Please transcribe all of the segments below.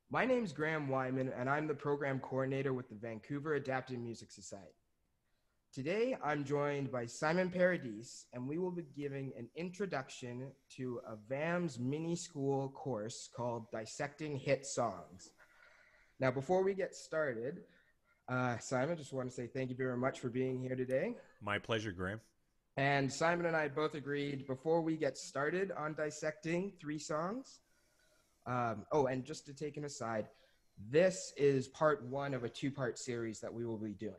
My name's Graham Wyman, and I'm the program coordinator with the Vancouver Adapted Music Society. Today, I'm joined by Simon Paradis, and we will be giving an introduction to a VAMS mini school course called Dissecting Hit Songs. Now, before we get started, Simon, just want to say thank you very much for being here today. My pleasure, Graham. And Simon and I both agreed before we get started on dissecting three songs. And just to take an aside, this is part one of a two-part series that we will be doing.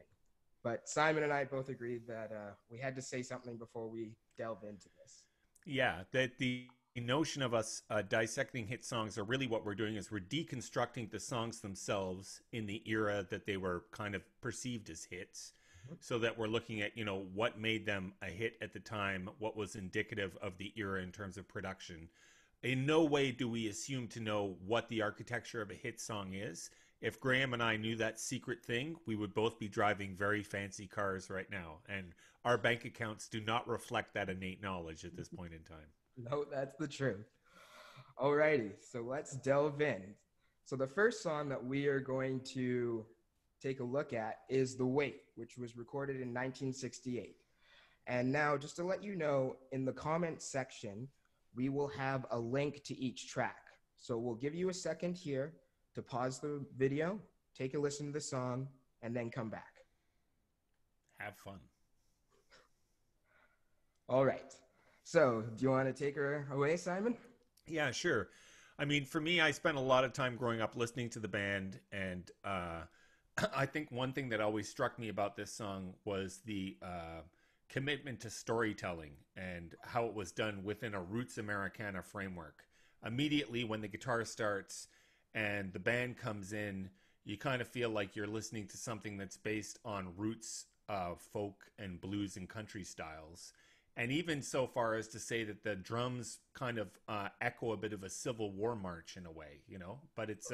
But Simon and I both agreed that we had to say something before we delve into this. Yeah, that the notion of us dissecting hit songs are really what we're doing is we're deconstructing the songs themselves in the era that they were kind of perceived as hits, so that we're looking at, what made them a hit at the time, what was indicative of the era in terms of production. In no way do we assume to know what the architecture of a hit song is. If Graham and I knew that secret thing, we would both be driving very fancy cars right now. And our bank accounts do not reflect that innate knowledge at this point in time. No, that's the truth. Alrighty, so let's delve in. So the first song that we are going to take a look at is The Wait, which was recorded in 1968. And now, just to let you know, in the comment section, we will have a link to each track. So we'll give you a second here to pause the video, take a listen to the song, and then come back. Have fun. All right. So do you want to take her away, Simon? Yeah, sure. I mean, for me, I spent a lot of time growing up listening to the band, and I think one thing that always struck me about this song was the commitment to storytelling and how it was done within a roots Americana framework. Immediately, when the guitar starts and the band comes in, you kind of feel like you're listening to something that's based on roots folk and blues and country styles. And even so far as to say that the drums kind of echo a bit of a Civil War march in a way, but it's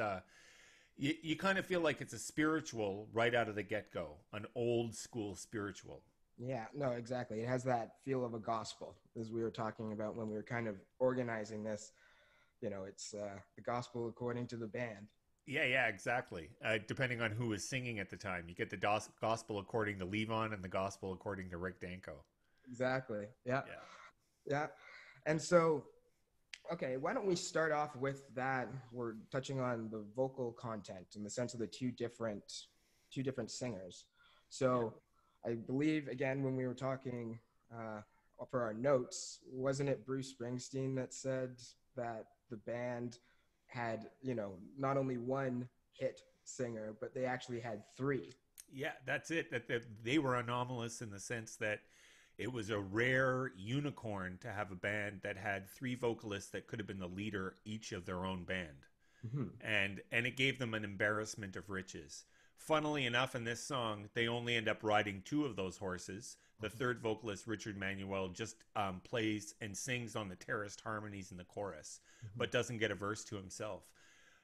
you kind of feel like it's a spiritual right out of the get-go, an old school spiritual. Yeah, no, exactly. It has that feel of a gospel, as we were talking about when we were kind of organizing this. It's the gospel according to the band. Yeah, exactly. Depending on who was singing at the time, you get the gospel according to Levon and the gospel according to Rick Danko. Exactly. Yeah. Yeah. Yeah. And so, okay, why don't we start off with that? We're touching on the vocal content in the sense of the two different singers. Yeah. So I believe, again, when we were talking for our notes, wasn't it Bruce Springsteen that said that the band had, not only one hit singer, but they actually had three? Yeah, that's it. That they were anomalous in the sense that it was a rare unicorn to have a band that had three vocalists that could have been the leader each of their own band. Mhm. And it gave them an embarrassment of riches. Funnily enough, in this song, they only end up riding two of those horses. The third vocalist, Richard Manuel, just plays and sings on the terraced harmonies in the chorus, Mhm. but doesn't get a verse to himself.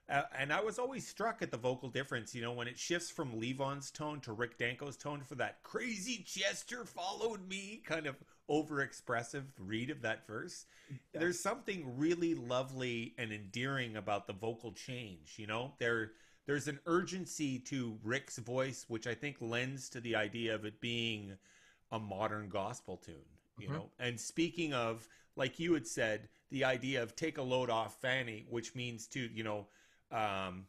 And I was always struck at the vocal difference, when it shifts from Levon's tone to Rick Danko's tone for that crazy Chester followed me kind of overexpressive read of that verse. Yeah. There's something really lovely and endearing about the vocal change, there's an urgency to Rick's voice, which I think lends to the idea of it being a modern gospel tune. Mhm. And speaking of, like you had said, the idea of take a load off Fanny, which means to, um,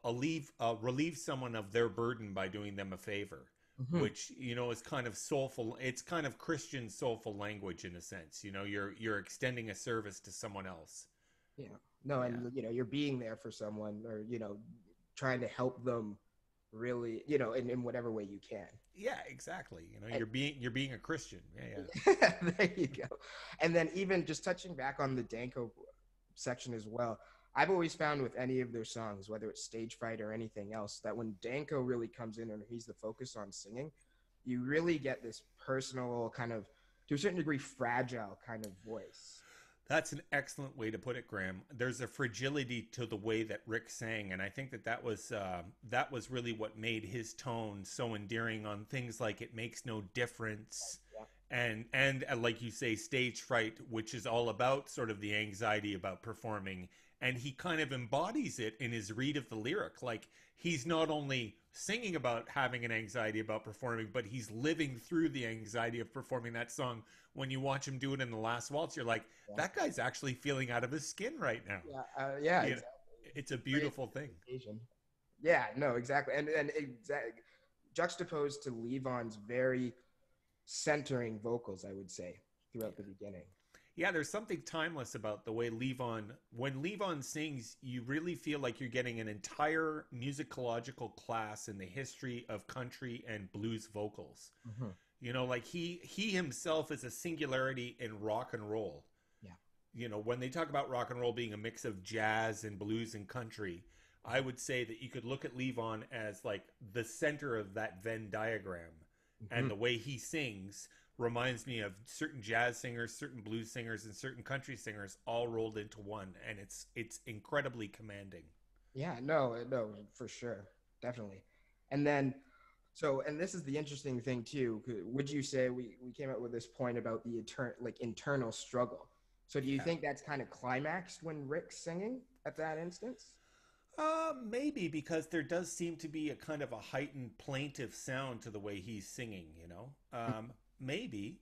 relieve someone of their burden by doing them a favor, Mhm. which is kind of soulful. It's kind of Christian soulful language in a sense. You're extending a service to someone else. Yeah. No, Yeah. and you're being there for someone, or trying to help them really, in whatever way you can. Yeah, exactly. And You're being a Christian. Yeah, there you go. And then even just touching back on the Danko section as well, I've always found with any of their songs, whether it's Stage Fright or anything else, that when Danko really comes in and he's the focus on singing, you really get this personal kind of, to a certain degree, fragile kind of voice. that's an excellent way to put it, Graham. There's a fragility to the way that Rick sang, and I think that was really what made his tone so endearing on things like "It Makes No Difference," Yeah. and like you say, "Stage Fright," which is all about sort of the anxiety about performing, and he kind of embodies it in his read of the lyric. Like, he's not only singing about having an anxiety about performing, but he's living through the anxiety of performing that song. When you watch him do it in the last waltz, you're like, Yeah. that guy's actually feeling out of his skin right now. Yeah, You know, exactly. it's a beautiful thing. Yeah, no, exactly. And exactly juxtaposed to Levon's very centering vocals, I would say, throughout the beginning. Yeah, there's something timeless about the way when Levon sings, you really feel like you're getting an entire musicological class in the history of country and blues vocals. Mm-hmm. You know, like he himself is a singularity in rock and roll. Yeah. You know, when they talk about rock and roll being a mix of jazz and blues and country, I would say that you could look at Levon as like the center of that Venn diagram. Mm-hmm. And the way he sings reminds me of certain jazz singers, certain blues singers, and certain country singers all rolled into one, and it's incredibly commanding. Yeah, no, for sure, definitely. And then, and this is the interesting thing too. Would you say we came up with this point about the internal struggle? So do you think that's kind of climaxed when Rick's singing at that instance? Maybe, because there does seem to be a kind of a heightened plaintive sound to the way he's singing, you know? Maybe.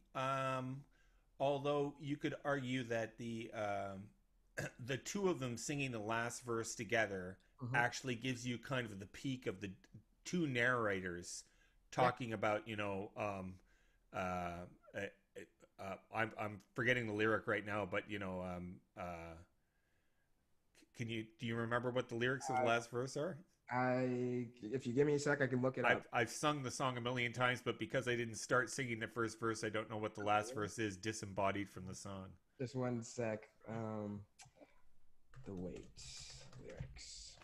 Although you could argue that the two of them singing the last verse together actually gives you kind of the peak of the two narrators talking about, you know, I'm forgetting the lyric right now, but you know, do you remember what the lyrics of the last verse are? If you give me a sec, I can look it up. I've sung the song a million times, but because I didn't start singing the first verse, I don't know what the last verse is, disembodied from the song. Just one sec. The wait lyrics.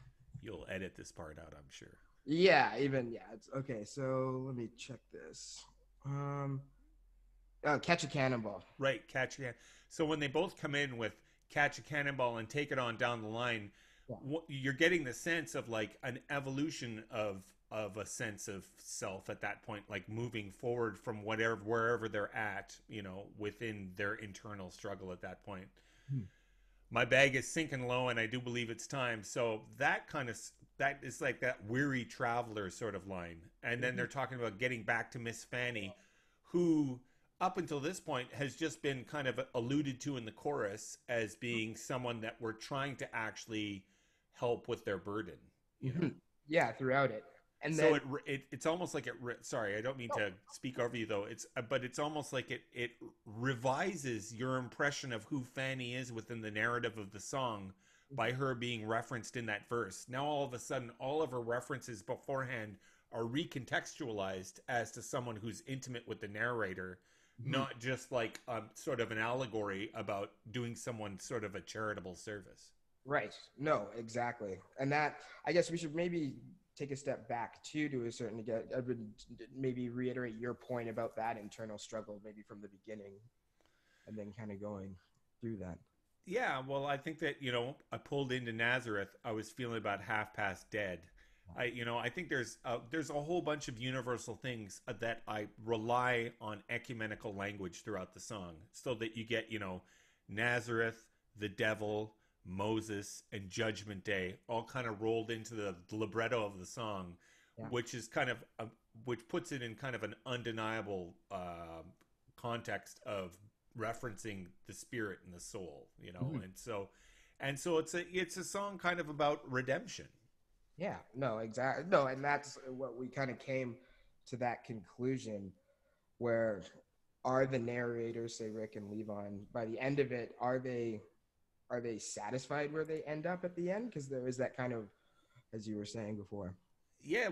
You'll edit this part out, I'm sure. Yeah, it's okay. So let me check this. Catch a Cannonball. Right, Catch a Cannonball. So when they both come in with Catch a Cannonball and Take It On Down the Line, you're getting the sense of like an evolution of a sense of self at that point, like moving forward from wherever they're at, you know, within their internal struggle at that point. My bag is sinking low and I do believe it's time. So that is like that weary traveler sort of line. And then they're talking about getting back to Miss Fanny, who up until this point has just been kind of alluded to in the chorus as being someone that we're trying to actually help with their burden, you know? Yeah, throughout it. And so it's almost like sorry, I don't mean to speak over you though. But it's almost like it revises your impression of who Fanny is within the narrative of the song by her being referenced in that verse. Now all of a sudden, all of her references beforehand are recontextualized as to someone who's intimate with the narrator, not just like sort of an allegory about doing someone sort of a charitable service. Right. No, exactly. And that, I guess we should maybe take a step back too, to a certain degree. I would maybe reiterate your point about that internal struggle, maybe from the beginning, and then kind of going through that. Yeah, well, I think that, you know, I pulled into Nazareth. I was feeling about half past dead. I think there's a whole bunch of universal things that I rely on ecumenical language throughout the song, so that you get, you know, Nazareth, the devil, Moses, and Judgment Day all kind of rolled into the libretto of the song, which is kind of which puts it in kind of an undeniable context of referencing the spirit and the soul, you know. And so it's a song kind of about redemption. Yeah, no, exactly. No, and that's what we kind of came to that conclusion, where are the narrators, say Rick and Levon, by the end of it, are they satisfied where they end up at the end? Because there is that kind of, as you were saying before. Yeah,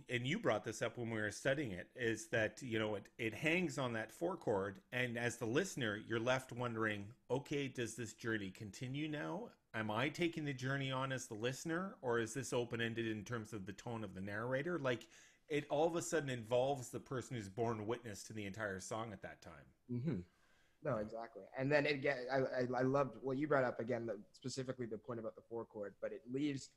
and you brought this up when we were studying it, is that, you know, it hangs on that 4 chord, and as the listener, you're left wondering, okay, does this journey continue now? Am I taking the journey on as the listener, or is this open-ended in terms of the tone of the narrator? Like, it all of a sudden involves the person who's borne witness to the entire song at that time. No, exactly. And then I loved what you brought up again, specifically the point about the 4 chord, but it leaves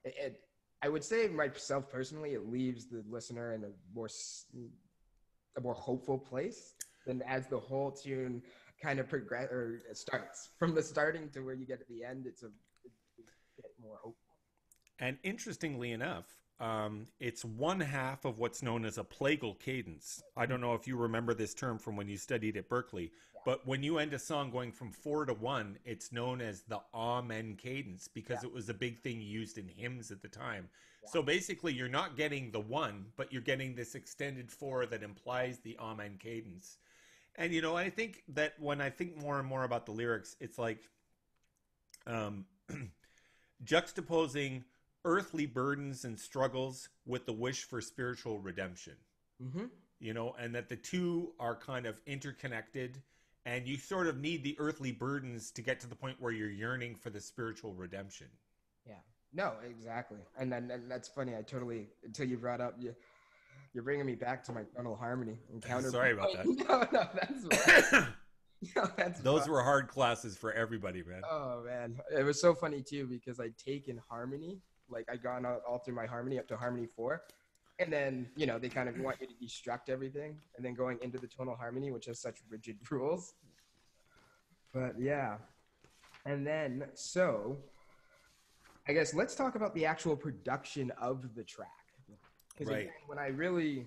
it. I would say myself personally, it leaves the listener in a more hopeful place than as the whole tune kind of progress or it starts from the starting to where you get at the end. It's get more hopeful. And interestingly enough, it's one half of what's known as a plagal cadence. I don't know if you remember this term from when you studied at Berkeley, but when you end a song going from 4 to 1, it's known as the amen cadence because it was a big thing used in hymns at the time. So basically, you're not getting the 1, but you're getting this extended 4 that implies the amen cadence. And, I think that when I think more and more about the lyrics, it's like juxtaposing earthly burdens and struggles with the wish for spiritual redemption. Mm-hmm. And that the two are kind of interconnected, and you sort of need the earthly burdens to get to the point where you're yearning for the spiritual redemption. Yeah. No, exactly. And that's funny. I totally, until you brought up, you're bringing me back to my tonal harmony encounter. Sorry about that. No, that's right. No, those were hard classes for everybody, man. Oh man, it was so funny too because I'd taken harmony, like I'd gone all through my harmony up to harmony 4, and then they kind of want you to destruct everything, and then going into the tonal harmony, which has such rigid rules. But yeah, and then so I guess let's talk about the actual production of the track. Because right. When I really,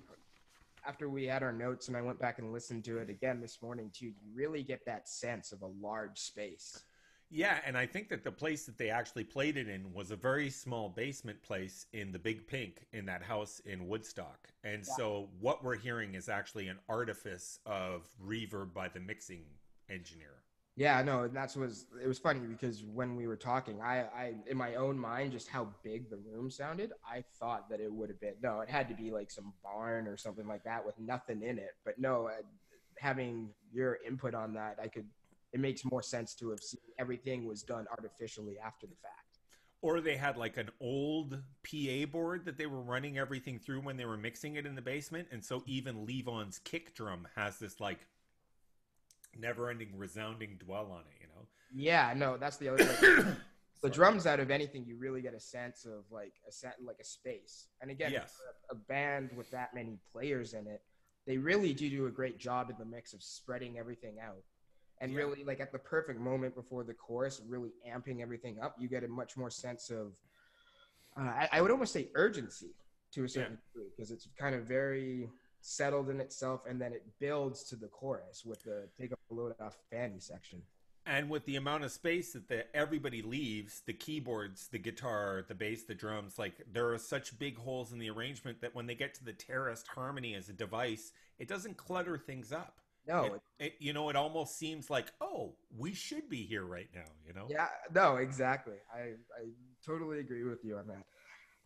after we had our notes and I went back and listened to it again this morning too, you really get that sense of a large space. Yeah, and I think that the place that they actually played it in was a very small basement place in the Big Pink in that house in Woodstock. And so what we're hearing is actually an artifice of reverb by the mixing engineer. Yeah, no, and it was funny because when we were talking, I in my own mind, just how big the room sounded, I thought that it would have been, no, it had to be like some barn or something like that with nothing in it. But no, having your input on that, it makes more sense to have seen everything was done artificially after the fact. Or they had like an old PA board that they were running everything through when they were mixing it in the basement. And so even Levon's kick drum has this like never-ending resounding dwell on it, Yeah, no, that's the other thing. The drums, out of anything, you really get a sense of like a space. And again, yes. a band with that many players in it, they really do a great job in the mix of spreading everything out. And really, like at the perfect moment before the chorus, really amping everything up, you get a much more sense of, I would almost say urgency to a certain degree, because it's kind of very settled in itself, and then it builds to the chorus with the take up a load off Fanny section. And with the amount of space that everybody leaves, the keyboards, the guitar, the bass, the drums, like there are such big holes in the arrangement that when they get to the terraced harmony as a device, it doesn't clutter things up. No, it almost seems like, oh, we should be here right now, Yeah, no, exactly. I totally agree with you on that.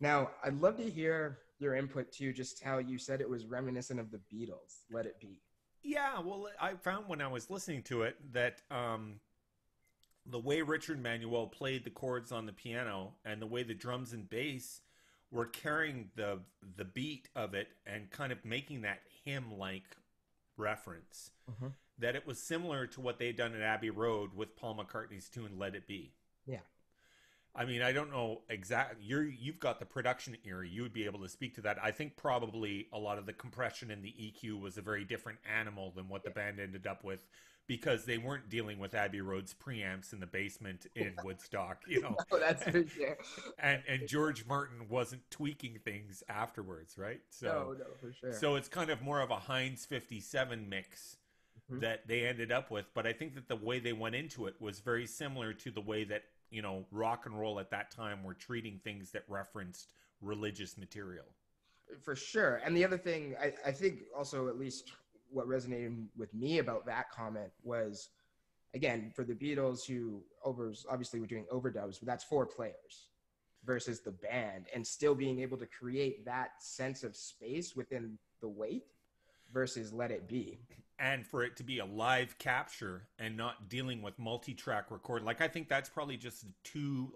Now, I'd love to hear your input too, just how you said it was reminiscent of the Beatles, Let It Be. Yeah, well, I found when I was listening to it that the way Richard Manuel played the chords on the piano and the way the drums and bass were carrying the beat of it and kind of making that hymn-like reference, that it was similar to what they'd done at Abbey Road with Paul McCartney's tune Let It Be. Yeah. I mean, I don't know exactly. You've got the production ear. You would be able to speak to that. I think probably a lot of the compression and the EQ was a very different animal than what the band ended up with, because they weren't dealing with Abbey Road's preamps in the basement in Woodstock, No, that's for sure. And George Martin wasn't tweaking things afterwards, right? No, for sure. So it's kind of more of a Heinz 57 mix that they ended up with. But I think that the way they went into it was very similar to the way that rock and roll at that time were treating things that referenced religious material. For sure. And the other thing, I think also, at least what resonated with me about that comment was, again, for the Beatles, who obviously were doing overdubs, but that's 4 players versus the band, and still being able to create that sense of space within the weight versus Let It Be. And for it to be a live capture and not dealing with multi-track record. Like, I think that's probably just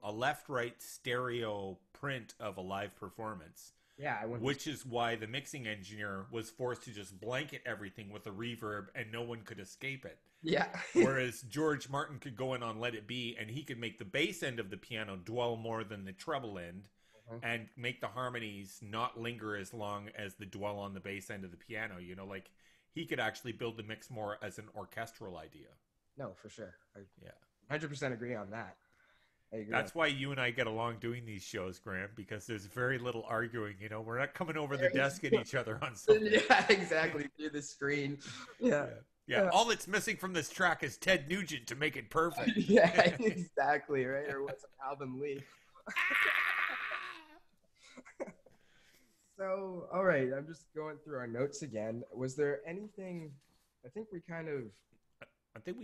a left-right stereo print of a live performance. Yeah. Which is why the mixing engineer was forced to just blanket everything with a reverb and no one could escape it. Yeah. Whereas George Martin could go in on Let It Be and he could make the bass end of the piano dwell more than the treble end and make the harmonies not linger as long as the dwell on the bass end of the piano. Like, he could actually build the mix more as an orchestral idea. No, for sure. I Yeah. 100% agree on that. I agree. That's why you and I get along doing these shows, Graham, because there's very little arguing. You know, we're not coming over the desk at each other on something. Yeah, exactly. Through the screen. Yeah. Yeah. All that's missing from this track is Ted Nugent to make it perfect. Yeah, exactly, right? Or what's Alvin Lee? So, all right, I'm just going through our notes again. Was there anything? I think we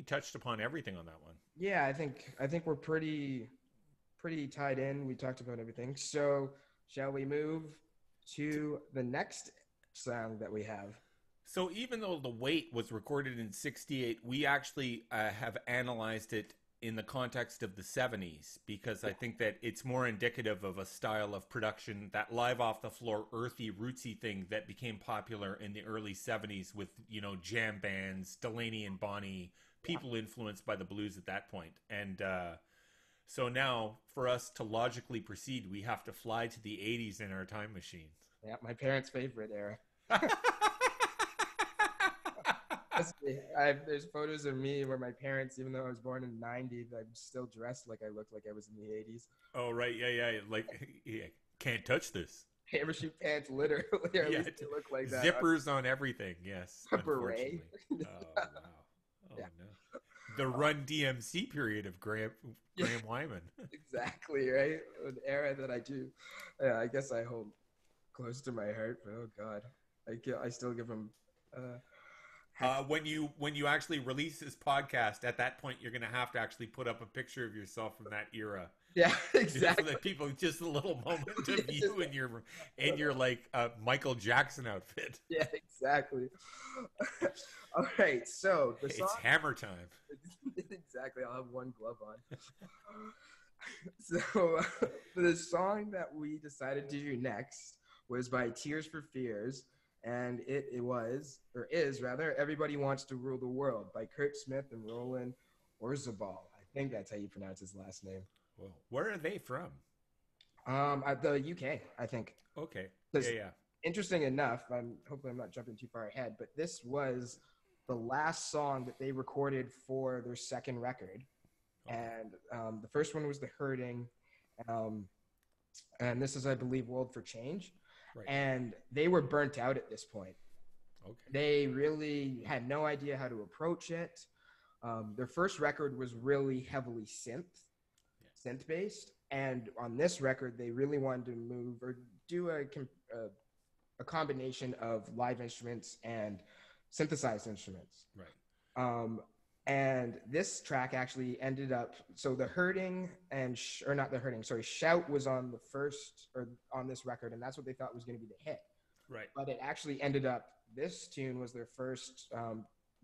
touched upon everything on that one. Yeah, I think we're pretty tied in. We talked about everything. So, shall we move to the next song that we have? So even though The Wait was recorded in 68, we actually have analyzed it in the context of the 70s, because I think that it's more indicative of a style of production, that live off the floor, earthy, rootsy thing that became popular in the early 70s with, you know, jam bands, Delaney and Bonnie, people influenced by the blues at that point. And so now for us to logically proceed, we have to fly to the 80s in our time machine. Yeah, my parents' favorite era. There's photos of me where my parents, even though I was born in '90, I'm still dressed like I looked like I was in the '80s. Oh, right. Yeah. Like, can't touch this. Hammer shoe pants, literally. Or at least they look like that. Zippers on everything, yes. A beret. Oh, wow. Oh, no. The Run DMC period of Graham Wyman. Exactly, right? An era that I do. Yeah, I guess I hold close to my heart, but oh, God. I still give him... when you actually release this podcast, at that point, you're going to have to actually put up a picture of yourself from that era. Yeah, exactly. So that people, just a little moment of you in your like Michael Jackson outfit. Yeah, exactly. All right, so the song... It's hammer time. Exactly, I'll have one glove on. So the song that we decided to do next was by Tears for Fears. And it is Everybody Wants to Rule the World by Kurt Smith and Roland Orzabal. I think that's how you pronounce his last name. Well, where are they from? The UK, I think. Okay. Yeah. Interesting enough, hopefully I'm not jumping too far ahead, but this was the last song that they recorded for their second record. Okay. And the first one was The Hurting. And this is, I believe, World for Change. Right. And they were burnt out at this point. Okay. They really had no idea how to approach it. Their first record was really heavily synth-based. And on this record, they really wanted to move or do a combination of live instruments and synthesized instruments. Right. And this track actually ended up, so The Hurting Shout was on the first, or on this record, and that's what they thought was going to be the hit. Right. But it actually ended up, this tune was their first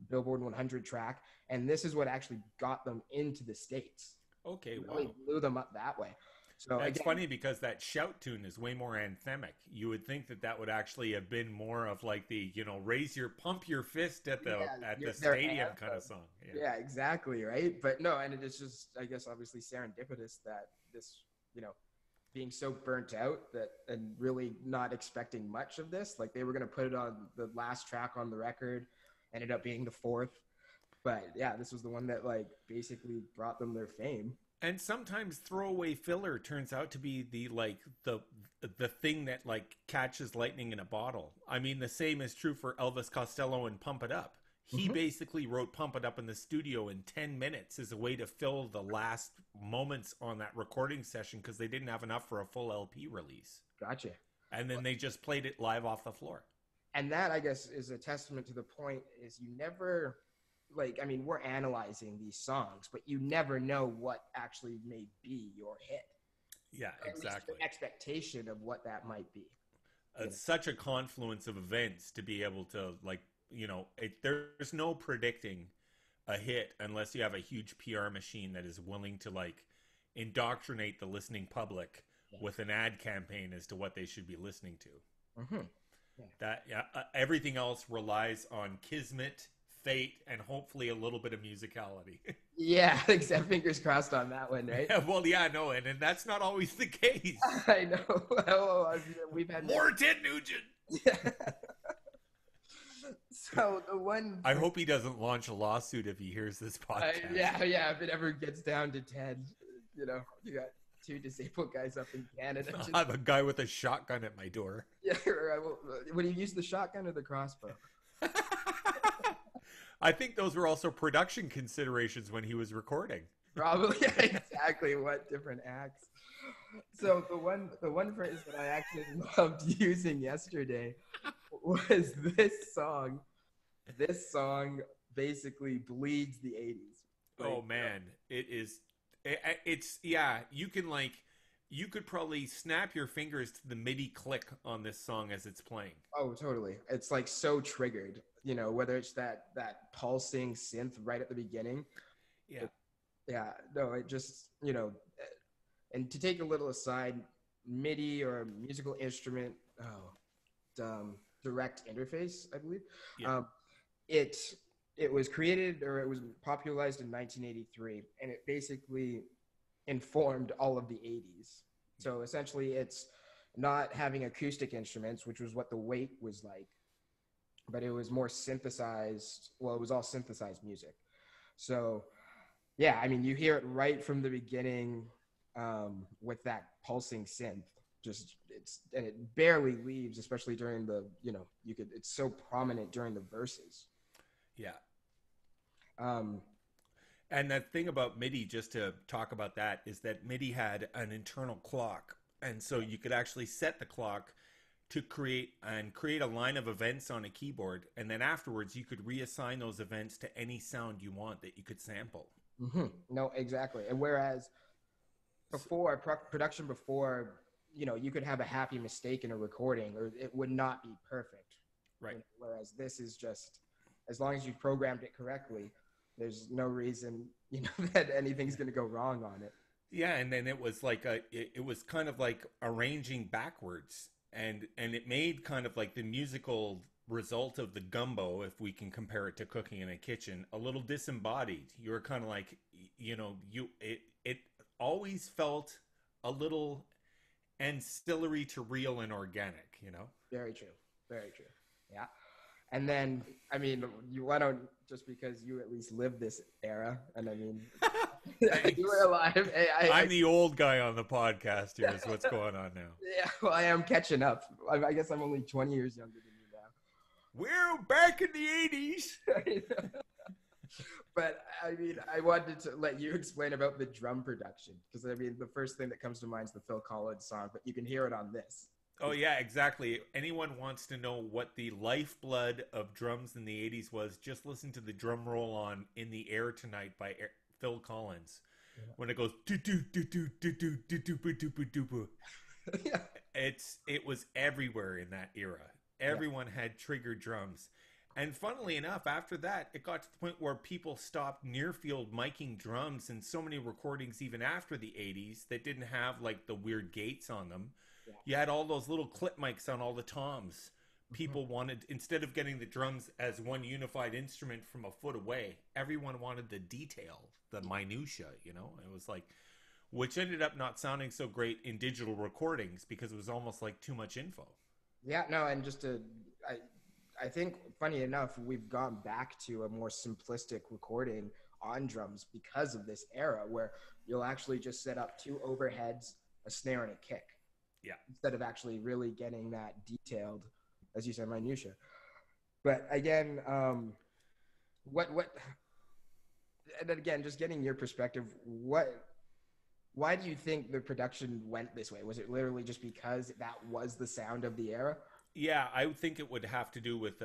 Billboard 100 track, and this is what actually got them into the States. Okay, wow. Really blew them up that way. So it's funny because that Shout tune is way more anthemic. You would think that would actually have been more of like the, you know, pump your fist at the stadium kind of song. Yeah, exactly, right? But no, and it's just, I guess, obviously serendipitous that this, you know, being so burnt out and really not expecting much of this, like they were going to put it on the last track on the record, ended up being the fourth. But yeah, this was the one that like basically brought them their fame. And sometimes throwaway filler turns out to be the thing that like catches lightning in a bottle. I mean, the same is true for Elvis Costello and Pump It Up. He basically wrote Pump It Up in the studio in 10 minutes as a way to fill the last moments on that recording session because they didn't have enough for a full LP release. Gotcha. And then they just played it live off the floor. And that, I guess, is a testament to the point is you never... Like, I mean, we're analyzing these songs, but you never know what actually may be your hit. Yeah, exactly. The expectation of what that might be. It's such a confluence of events to be able to, like, you know, there's no predicting a hit unless you have a huge PR machine that is willing to, like, indoctrinate the listening public with an ad campaign as to what they should be listening to. Everything else relies on kismet, fate, and hopefully a little bit of musicality. Yeah, except fingers crossed on that one, right? And that's not always the case. I know. We've had more Ted Nugent. Yeah. So the one, I hope he doesn't launch a lawsuit if he hears this podcast. yeah, if it ever gets down to 10, you know, you got two disabled guys up in Canada. I'll have a guy with a shotgun at my door. Yeah, would you use the shotgun or the crossbow? I think those were also production considerations when he was recording. Probably, exactly. What different acts? So the one phrase that I actually loved using yesterday was this song. This song basically bleeds the 80s. Oh man, it is. It's yeah. You could probably snap your fingers to the MIDI click on this song as it's playing. Oh, totally. It's like so triggered. You know, whether it's that pulsing synth right at the beginning. Yeah. Yeah. No, it just, you know, and to take a little aside, MIDI or musical instrument, direct interface, I believe. Yeah. It was created, or it was popularized in 1983, and it basically informed all of the 80s. So essentially, it's not having acoustic instruments, which was what the Wait was like, but it was more synthesized. Well, it was all synthesized music. So yeah, I mean, you hear it right from the beginning with that pulsing synth. And it barely leaves, especially during the, you know, it's so prominent during the verses. Yeah. And the thing about MIDI, just to talk about that, is that MIDI had an internal clock. And so you could actually set the clock to create a line of events on a keyboard. And then afterwards, you could reassign those events to any sound you want that you could sample. Mm-hmm. No, exactly. And whereas before, production before, you know, you could have a happy mistake in a recording, or it would not be perfect. Right. You know, whereas this is just, as long as you've programmed it correctly, there's no reason, you know, that anything's going to go wrong on it. Yeah, and then it was like it was kind of like arranging backwards, and it made kind of like the musical result of the gumbo, if we can compare it to cooking in a kitchen, a little disembodied. You were kind of like, you know, it always felt a little ancillary to real and organic, you know? Very true. Very true. Yeah. And then, I mean, why don't, just because you at least lived this era, and I mean, you were alive. Hey, I'm the old guy on the podcast here is what's going on now. Yeah, well, I am catching up. I guess I'm only 20 years younger than you now. We're back in the 80s. But, I mean, I wanted to let you explain about the drum production, because, I mean, the first thing that comes to mind is the Phil Collins song, but you can hear it on this. Oh, yeah, exactly. Anyone wants to know what the lifeblood of drums in the 80s was, just listen to the drum roll on In the Air Tonight by Phil Collins. Yeah. When it goes do do do do do do do do do do do. Yeah. It was everywhere in that era. Everyone had triggered drums. And funnily enough, after that, it got to the point where people stopped near-field miking drums in so many recordings even after the 80s that didn't have like the weird gates on them. Yeah. You had all those little clip mics on all the toms. People wanted, instead of getting the drums as one unified instrument from a foot away, everyone wanted the detail, the minutia, you know? It was like, which ended up not sounding so great in digital recordings because it was almost like too much info. Yeah, no, and I think, funny enough, we've gone back to a more simplistic recording on drums because of this era where you'll actually just set up two overheads, a snare, and a kick. Yeah. Instead of actually really getting that detailed, as you said, minutia. But again, what, and then again, just getting your perspective, why do you think the production went this way? Was it literally just because that was the sound of the era? Yeah, I would think it would have to do with,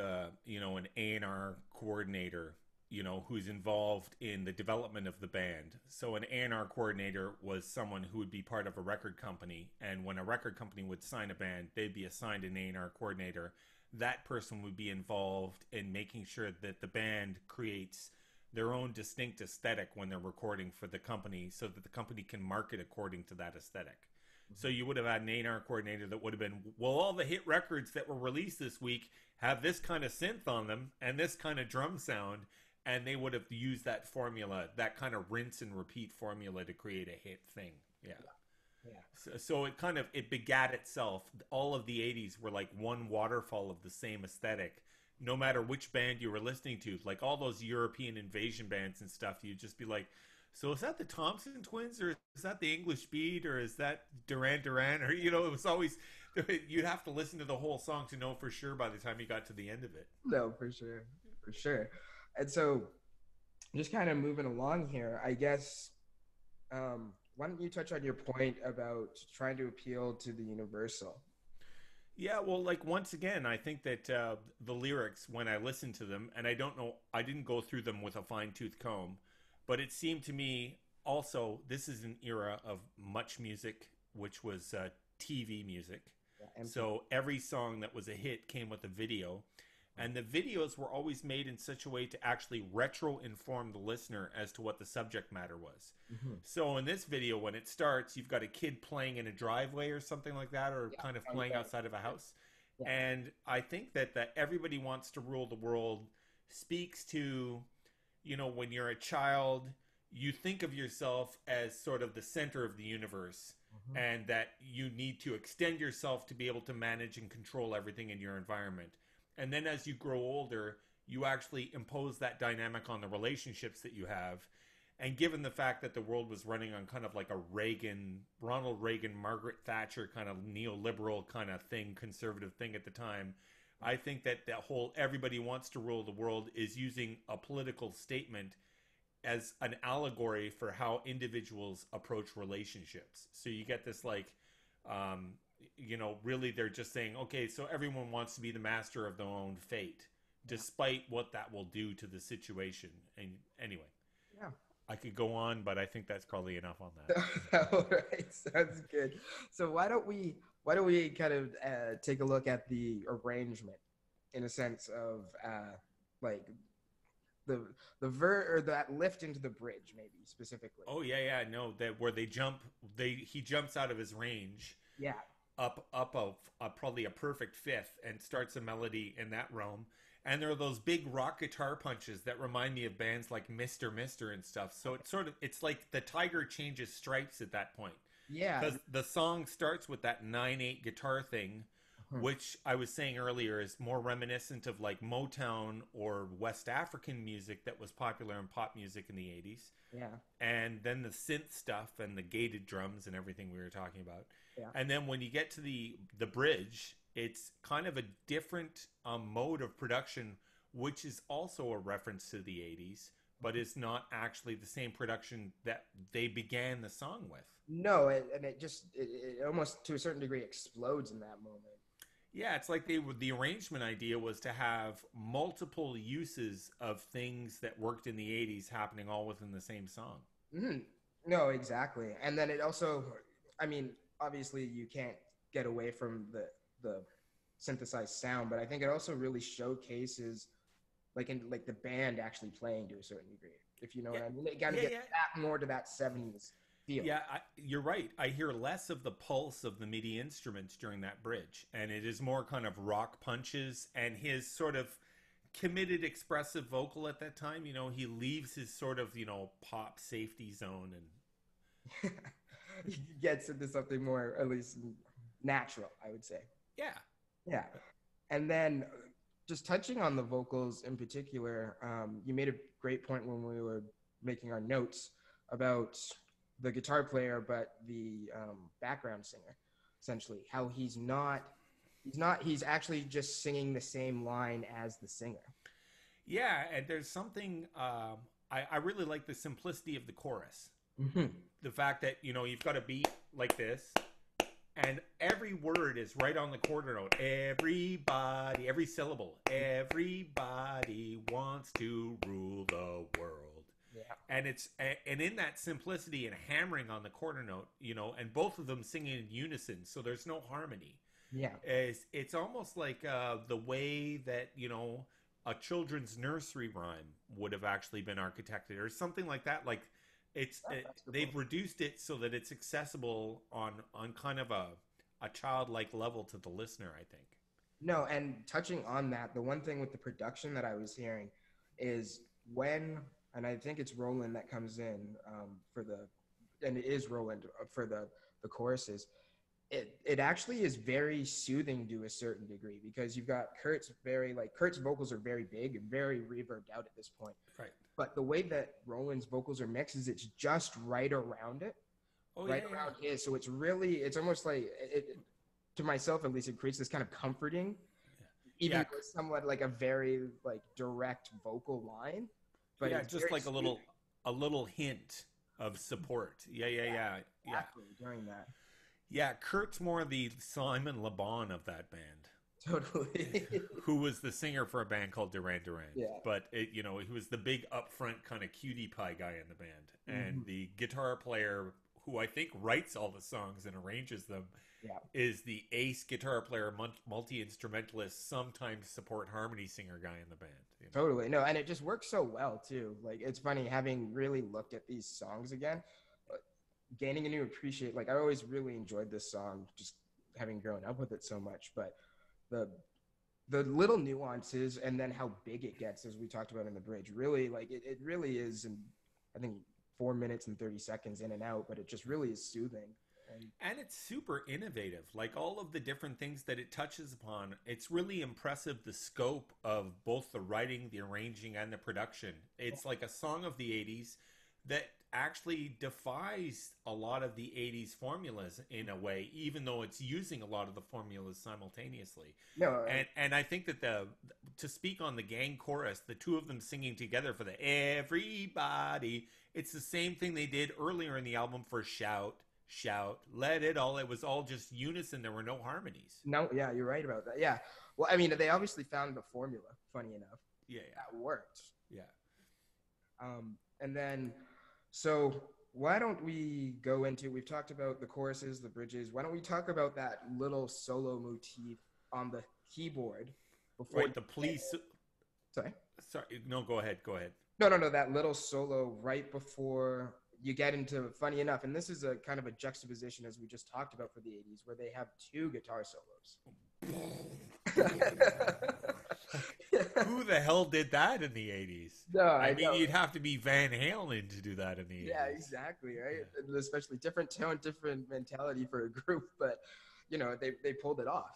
you know, an A&R coordinator, you know, who's involved in the development of the band. So an A&R coordinator was someone who would be part of a record company. And when a record company would sign a band, they'd be assigned an A&R coordinator. That person would be involved in making sure that the band creates their own distinct aesthetic when they're recording for the company so that the company can market according to that aesthetic. So you would have had an A&R coordinator that would have been, well, all the hit records that were released this week have this kind of synth on them and this kind of drum sound. And they would have used that formula, that kind of rinse and repeat formula to create a hit thing. Yeah. So it begat itself. All of the 80s were like one waterfall of the same aesthetic no matter which band you were listening to, like all those European invasion bands and stuff, you'd just be like, so is that the Thompson Twins, or is that the English Beat, or is that Duran Duran, or it was always you'd have to listen to the whole song to know for sure by the time you got to the end of it. No, for sure, for sure. And so, just kind of moving along here, I guess. Why don't you touch on your point about trying to appeal to the universal? Yeah, well, like once again, I think that the lyrics, when I listened to them, and I don't know, I didn't go through them with a fine tooth comb, but it seemed to me also this is an era of much music, which was TV music. Yeah, So every song that was a hit came with a video, and the videos were always made in such a way to actually retro inform the listener as to what the subject matter was. mm-hmm. So in this video, when it starts, you've got a kid playing in a driveway or something like that, or Yeah, kind of playing outside of a house. yeah, And I think that everybody wants to rule the world speaks to, when you're a child, you think of yourself as sort of the center of the universe, mm-hmm. and that you need to extend yourself to be able to manage and control everything in your environment. And then as you grow older, you actually impose that dynamic on the relationships that you have. And given the fact that the world was running on kind of like a Ronald Reagan, Margaret Thatcher kind of neoliberal kind of thing, conservative thing at the time, I think that whole everybody wants to rule the world is using a political statement as an allegory for how individuals approach relationships. So you get this like, really they're just saying, okay, so everyone wants to be the master of their own fate, despite what that will do to the situation. And anyway, Yeah. I could go on, but I think that's probably enough on that. All right, sounds good. So why don't we kind of take a look at the arrangement in a sense of like the or that lift into the bridge, maybe specifically. Oh yeah, no, that where he jumps out of his range Yeah. up probably a perfect fifth and starts a melody in that realm. And there are those big rock guitar punches that remind me of bands like Mr. and stuff. So it's like the tiger changes stripes at that point. Yeah. Because the song starts with that 9/8 guitar thing, which I was saying earlier is more reminiscent of like Motown or West African music that was popular in pop music in the 80s. Yeah. And then the synth stuff and the gated drums and everything we were talking about. Yeah. And then when you get to the bridge, it's kind of a different mode of production, which is also a reference to the 80s, but is not actually the same production that they began the song with. No, it almost to a certain degree explodes in that moment. Yeah, it's like the arrangement idea was to have multiple uses of things that worked in the 80s happening all within the same song. Mm-hmm. No, exactly. And then it also, I mean, obviously you can't get away from the synthesized sound, but I think it also really showcases like the band actually playing to a certain degree, if you know what I mean. It got to get that more to that 70s feel. Yeah, you're right. I hear less of the pulse of the MIDI instruments during that bridge, and it is more kind of rock punches and his sort of committed expressive vocal at that time. He leaves his sort of, pop safety zone and He gets into something more, at least natural, I would say. yeah. Yeah. And then just touching on the vocals in particular, you made a great point when we were making our notes about the guitar player, but the background singer, essentially, how he's actually just singing the same line as the singer. Yeah, and there's something, I really like the simplicity of the chorus. Mm-hmm. The fact that, you've got a beat like this, and every word is right on the quarter note. Everybody, every syllable. Everybody wants to rule the world. Yeah. And in that simplicity and hammering on the quarter note, and both of them singing in unison, so there's no harmony. Yeah. It's almost like the way that, a children's nursery rhyme would have actually been architected or something like that. Like they've reduced it so that it's accessible on kind of a childlike level to the listener, I think. No, and touching on that, the one thing with the production that I was hearing is and I think it's Roland that comes in and it is Roland for the choruses. it actually is very soothing to a certain degree because you've got Kurt's vocals are very big and very reverbed out at this point. Right. But the way that Roland's vocals are mixed is it's just right around it, Oh right yeah, around his. So it's almost like to myself at least, it creates this kind of comforting, even yeah, though it's somewhat like a very like direct vocal line. But yeah. it's Just very like soothing. a little hint of support. Yeah. Exactly during that. Yeah, Kurt's more the Simon Le Bon of that band, Totally. who was the singer for a band called Duran Duran. Yeah. But he was the big upfront kind of cutie pie guy in the band, and Mhm. the guitar player who I think writes all the songs and arranges them Yeah. is the ace guitar player, multi instrumentalist, sometimes support harmony singer guy in the band. Totally. No, and it just works so well too. Like it's funny having really looked at these songs again, gaining a new appreciate. Like I always really enjoyed this song, just having grown up with it so much. But the the little nuances and then how big it gets, as we talked about in the bridge, really like it really is. And I think 4 minutes and 30 seconds in and out, but it just really is soothing. And it's super innovative. Like all of the different things that it touches upon, it's really impressive the scope of both the writing, the arranging, and the production. It's like a song of the 80s that actually defies a lot of the 80s formulas in a way, even though it's using a lot of the formulas simultaneously. No, And I think that to speak on the gang chorus, the two of them singing together for the everybody, it's the same thing they did earlier in the album for Shout, Shout, Let It All. It was all just unison. There were no harmonies. no, yeah, you're right about that. Yeah. Well, I mean, they obviously found the formula, funny enough, Yeah, that worked. yeah. And then, so why don't we go into, we've talked about the choruses, the bridges. Why don't we talk about that little solo motif on the keyboard before? Right, the police. Sorry. Sorry, no, go ahead. Go ahead. No, that little solo right before you get into, funny enough, and this is a kind of a juxtaposition as we just talked about for the 80s, where they have two guitar solos. Who the hell did that in the 80s? No, I mean, know. you'd have to be Van Halen to do that in the 80s. Yeah, exactly, right? Yeah. And especially different tone, different mentality for a group, but, they pulled it off.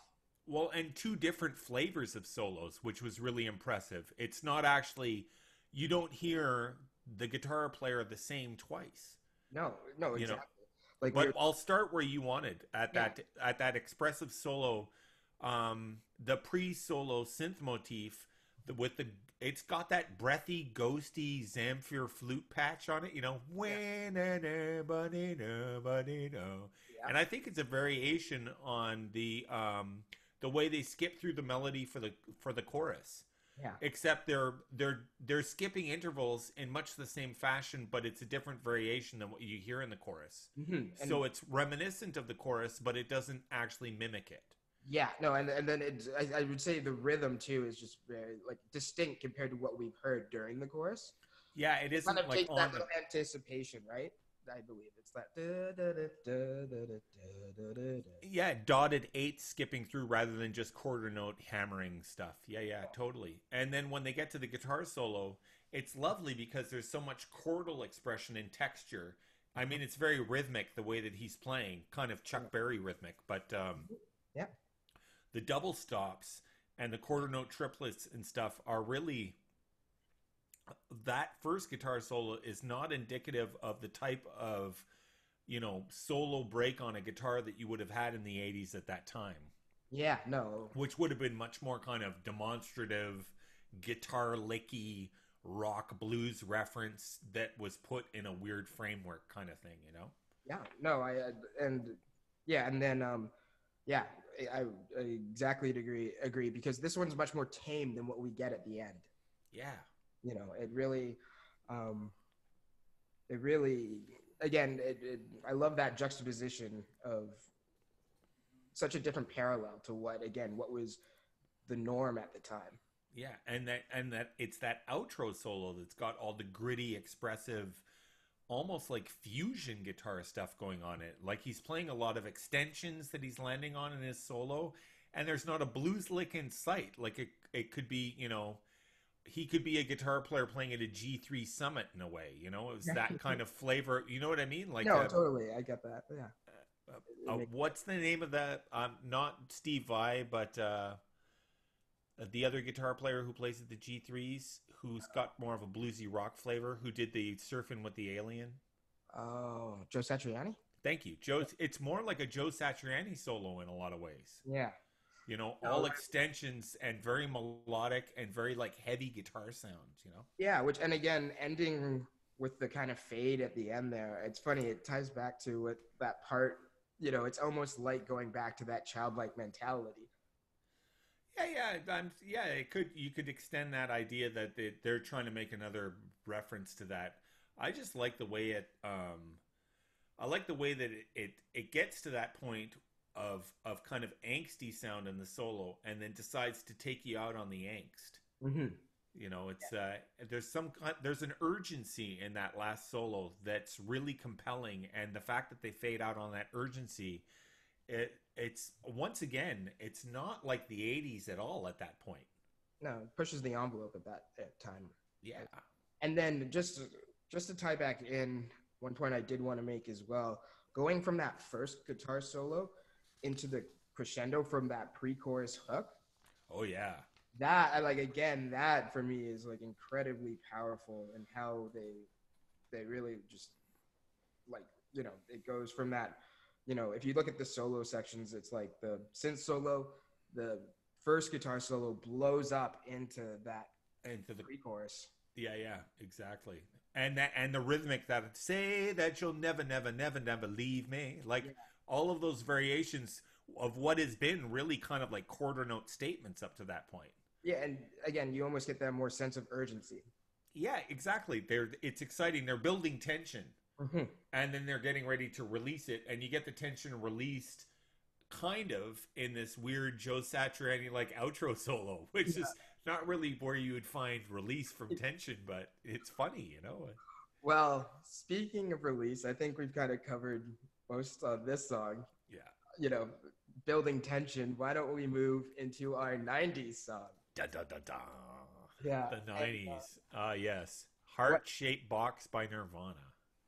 Well, and two different flavors of solos, which was really impressive. It's not actually, you don't hear the guitar player the same twice. No, exactly. But I'll start where you wanted at that expressive solo, the pre-solo synth motif it's got that breathy, ghosty Zamfir flute patch on it. And I think it's a variation on the way they skip through the melody for the chorus. Yeah. Except they're skipping intervals in much the same fashion, but it's a different variation than what you hear in the chorus. Mm-hmm. So it's reminiscent of the chorus, but it doesn't actually mimic it. Yeah, no, and then I would say the rhythm too is just very distinct compared to what we've heard during the chorus. Yeah, it isn't kind of like takes on that little anticipation, right? I believe it's that. Yeah, dotted eights skipping through rather than just quarter note hammering stuff. Yeah, totally. And then when they get to the guitar solo, it's lovely because there's so much chordal expression and texture. I mean, it's very rhythmic the way that he's playing, kind of Chuck Berry rhythmic, but yeah. The double stops and the quarter note triplets and stuff are really, that first guitar solo is not indicative of the type of, solo break on a guitar that you would have had in the 80s at that time. Yeah, no. Which would have been much more kind of demonstrative, guitar licky, rock blues reference that was put in a weird framework kind of thing, Yeah, no, I exactly agree because this one's much more tame than what we get at the end. Yeah. It really, again, I love that juxtaposition of such a different parallel to what was the norm at the time. Yeah, and that it's that outro solo that's got all the gritty, expressive, almost like fusion guitar stuff going on it. Like he's playing a lot of extensions that he's landing on in his solo, and there's not a blues lick in sight. Like it could be, he could be a guitar player playing at a G3 Summit in a way. It was that kind of flavor. You know what I mean? Like no, totally, I get that. Yeah. What's the name of that? Not Steve Vai, but the other guitar player who plays at the G3s, who's got more of a bluesy rock flavor, who did the Surfing with the Alien. Oh, Joe Satriani? Thank you, Joe. It's more like a Joe Satriani solo in a lot of ways. Yeah. You know, No, all extensions and very melodic and very like heavy guitar sounds. You know. yeah, which, and again, ending with the kind of fade at the end there, it's funny, it ties back to what that part, it's almost like going back to that childlike mentality. Yeah. It could you could extend that idea that they're trying to make another reference to that. I just like the way it. I like the way that it gets to that point of kind of angsty sound in the solo, and then decides to take you out on the angst. Mm-hmm. You know, it's there's an urgency in that last solo that's really compelling, and the fact that they fade out on that urgency, it's once again, it's not like the '80s at all at that point. No, it pushes the envelope at that time. Yeah. And then just to tie back in, one point I did want to make as well, going from that first guitar solo into the crescendo from that pre-chorus hook. Oh yeah. That for me is like incredibly powerful, and how they really just like, it goes from that, if you look at the solo sections, it's like the synth solo, the first guitar solo blows up into the pre-chorus. Yeah, exactly. And the rhythmic that say that you'll never leave me, like all of those variations of what has been really kind of like quarter note statements up to that point. Yeah, and again, you almost get that more sense of urgency. Yeah, exactly. It's exciting. They're building tension, mm-hmm. and then they're getting ready to release it, and you get the tension released, kind of in this weird Joe Satriani like outro solo, which is not really where you would find release from tension, but it's funny, Well, speaking of release, I think we've kind of covered most of this song. Yeah. Building tension. Why don't we move into our 90s song? Da da da da. Yeah. The 90s. Yes. Heart-Shaped Box by Nirvana.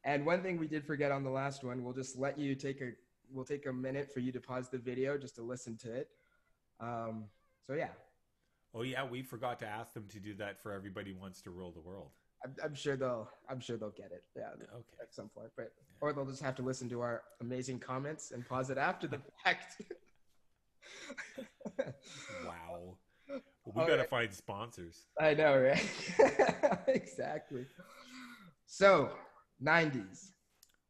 And one thing we did forget on the last one, we'll just let you we'll take a minute for you to pause the video just to listen to it. So yeah. Oh yeah, we forgot to ask them to do that for Everybody Wants to Rule the World. I'm sure they'll get it. Yeah. Okay. At some point, or they'll just have to listen to our amazing comments and pause it after the fact. Wow. Well, we got to find sponsors. I know, right? Exactly. So, 90s.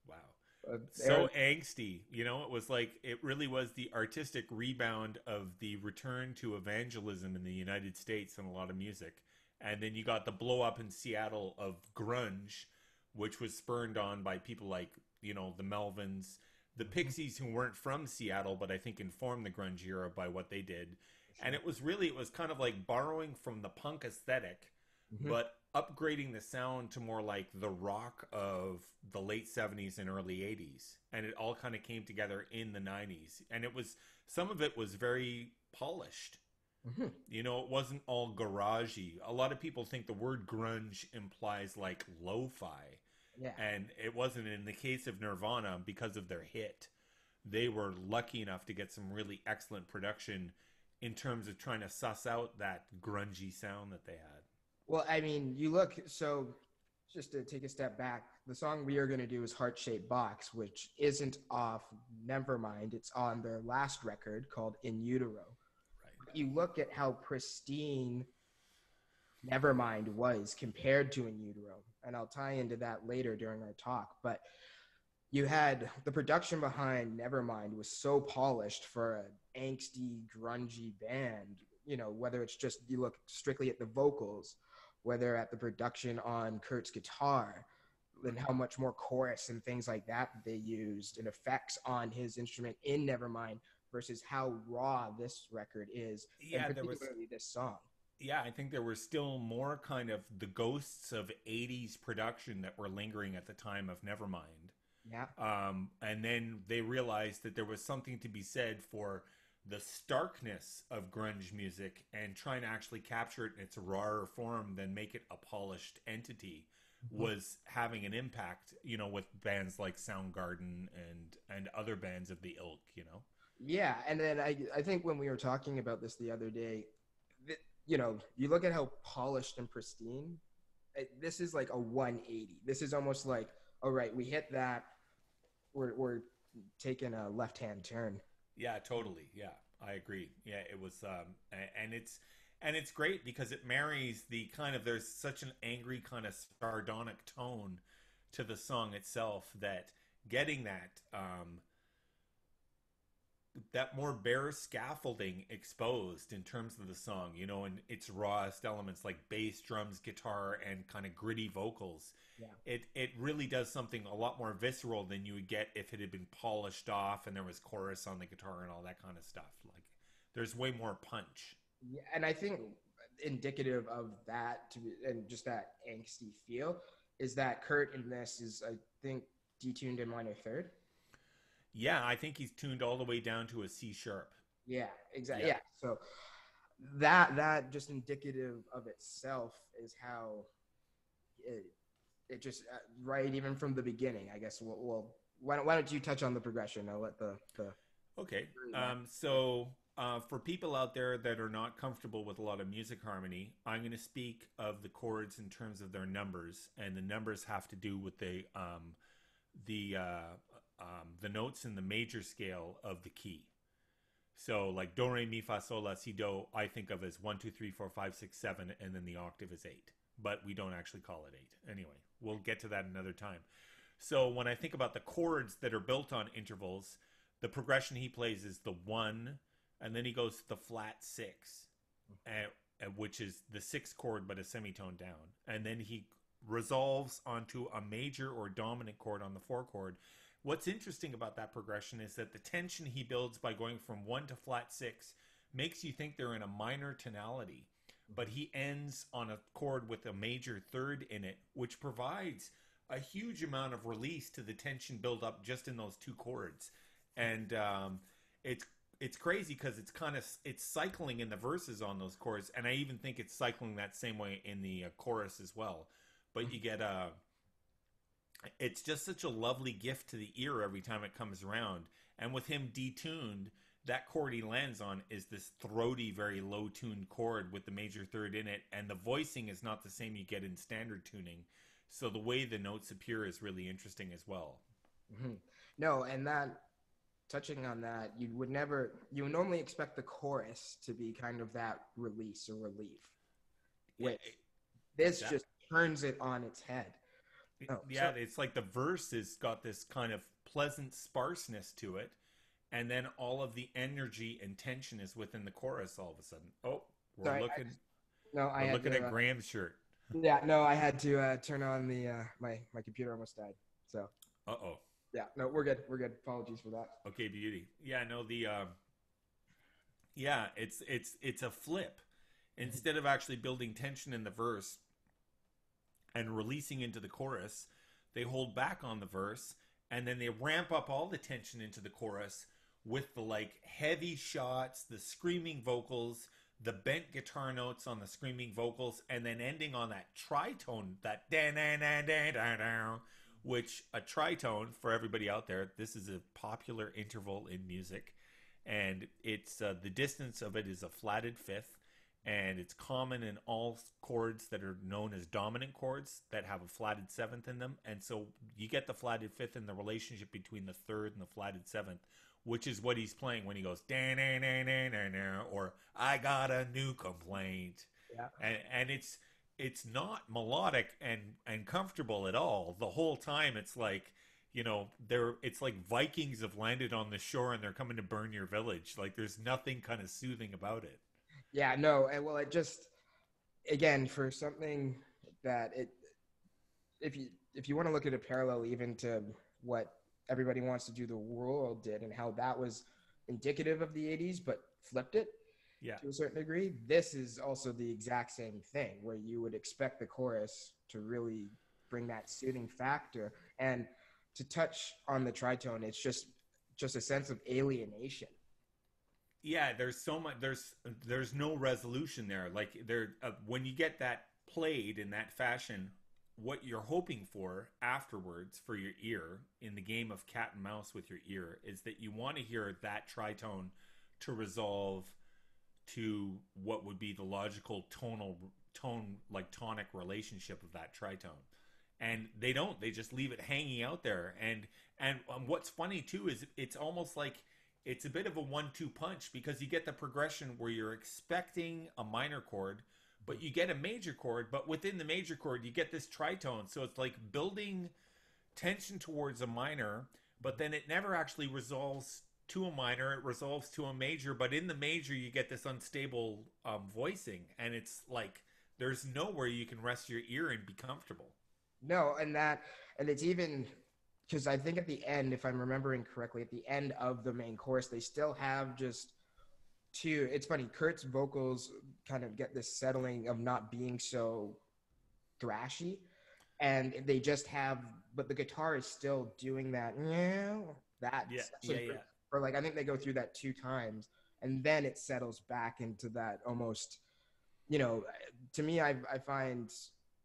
Wow. So angsty. It was like, it really was the artistic rebound of the return to evangelism in the United States and a lot of music. And then you got the blow up in Seattle of grunge, which was spurned on by people like, the Melvins, the Pixies, who weren't from Seattle, but I think informed the grunge era by what they did. And it was kind of like borrowing from the punk aesthetic, but upgrading the sound to more like the rock of the late 70s and early 80s. And it all kind of came together in the 90s. And some of it was very polished. Mm-hmm. It wasn't all garagey. A lot of people think the word grunge implies like lo-fi. Yeah. And it wasn't. In the case of Nirvana, because of their hit, they were lucky enough to get some really excellent production in terms of trying to suss out that grungy sound that they had. Well, I mean, so just to take a step back, the song we are going to do is Heart-Shaped Box, which isn't off Nevermind. It's on their last record called In Utero. Right. You look at how pristine Nevermind was compared to In Utero, and I'll tie into that later during our talk, but you had the production behind Nevermind was so polished for an angsty, grungy band, whether it's just, you look strictly at the vocals, whether at the production on Kurt's guitar, and how much more chorus and things like that they used and effects on his instrument in Nevermind versus how raw this record is, yeah, and particularly this song. Yeah, I think there were still more kind of the ghosts of 80s production that were lingering at the time of Nevermind. Yeah. And then they realized that there was something to be said for the starkness of grunge music and trying to actually capture it in its rawer form than make it a polished entity. was having an impact, with bands like Soundgarden and other bands of the ilk, Yeah, and then I think when we were talking about this the other day, you look at how polished and pristine. This is like a 180. This is almost like, all right, we hit that. We're taking a left-hand turn. Yeah, totally. Yeah, I agree. Yeah, it was, and it's great because it marries the kind of there's such an angry kind of sardonic tone to the song itself that getting that more bare scaffolding exposed in terms of the song, and its rawest elements like bass, drums, guitar, and kind of gritty vocals. Yeah. It really does something a lot more visceral than you would get if it had been polished off and there was chorus on the guitar and all that kind of stuff. Like, there's way more punch. Yeah, and I think indicative of that and just that angsty feel is that Kurt in this is, I think, detuned in minor third. Yeah, I think he's tuned all the way down to a C sharp. Yeah, exactly. Yeah. So that just indicative of itself is how it just right even from the beginning. I guess why don't you touch on the progression? I'll let the okay. So for people out there that are not comfortable with a lot of music harmony, I'm going to speak of the chords in terms of their numbers, and the numbers have to do with the notes in the major scale of the key. So like do, re, mi, fa, sol, la, si, do, I think of as 1, 2, 3, 4, 5, 6, 7, and then the octave is 8. But we don't actually call it 8. Anyway, we'll get to that another time. So when I think about the chords that are built on intervals, the progression he plays is the 1, and then he goes to the flat 6, which is the 6th chord but a semitone down. And then he resolves onto a major or dominant chord on the 4 chord. What's interesting about that progression is that the tension he builds by going from 1 to flat 6 makes you think they're in a minor tonality, but he ends on a chord with a major third in it, which provides a huge amount of release to the tension build up just in those 2 chords. And it's crazy because it's cycling in the verses on those chords, and I even think it's cycling that same way in the chorus as well. But you get it's just such a lovely gift to the ear every time it comes around. And with him detuned, that chord he lands on is this throaty, very low tuned chord with the major third in it, and the voicing is not the same you get in standard tuning. So the way the notes appear is really interesting as well. Mm-hmm. No, and that, touching on that, you would normally expect the chorus to be kind of that release or relief. Which this just turns it on its head. It's like the verse has got this kind of pleasant sparseness to it, and then all of the energy and tension is within the chorus all of a sudden. Oh, we're looking at Graham's shirt. Yeah, no, I had to turn on the my computer almost died. So. Uh-oh. Yeah, no, we're good. We're good. Apologies for that. Okay, beauty. Yeah, no, it's a flip. Instead of actually building tension in the verse and releasing into the chorus, they hold back on the verse, and then they ramp up all the tension into the chorus with the like heavy shots, the screaming vocals, the bent guitar notes on the screaming vocals, and then ending on that tritone, that da-da-da-da-da-da, which a tritone, for everybody out there, this is a popular interval in music, and it's the distance of it is a flatted fifth, and it's common in all chords that are known as dominant chords that have a flatted seventh in them. And so you get the flatted fifth in the relationship between the third and the flatted seventh, which is what he's playing when he goes da-na-na-na-na-na, or I got a new complaint. Yeah. And it's not melodic and comfortable at all. The whole time it's like, it's like Vikings have landed on the shore and they're coming to burn your village. Like, there's nothing kind of soothing about it. Yeah, no, and well, it just, again, for something that if you want to look at a parallel even to what Everybody Wants to Do the World did and how that was indicative of the 80s but flipped it to a certain degree, this is also the exact same thing where you would expect the chorus to really bring that soothing factor. And to touch on the tritone, it's just a sense of alienation. Yeah, there's so much. There's no resolution there. Like when you get that played in that fashion, what you're hoping for afterwards for your ear in the game of cat and mouse with your ear is that you want to hear that tritone to resolve to what would be the logical tone like tonic relationship of that tritone. And they don't, they just leave it hanging out there. And what's funny too is it's almost like it's a bit of a 1-2 punch, because you get the progression where you're expecting a minor chord, but you get a major chord, but within the major chord you get this tritone. So it's like building tension towards a minor, but then it never actually resolves to a minor, it resolves to a major, but in the major you get this unstable voicing, and it's like there's nowhere you can rest your ear and be comfortable. No, and it's even because I think at the end, if I'm remembering correctly, at the end of the main chorus, they still have just two. It's funny, Kurt's vocals kind of get this settling of not being so thrashy, and they just have, but the guitar is still doing that, yeah, that Yeah, yeah, section yeah. for like, I think they go through that 2 times, and then it settles back into that almost, you know, to me, I find,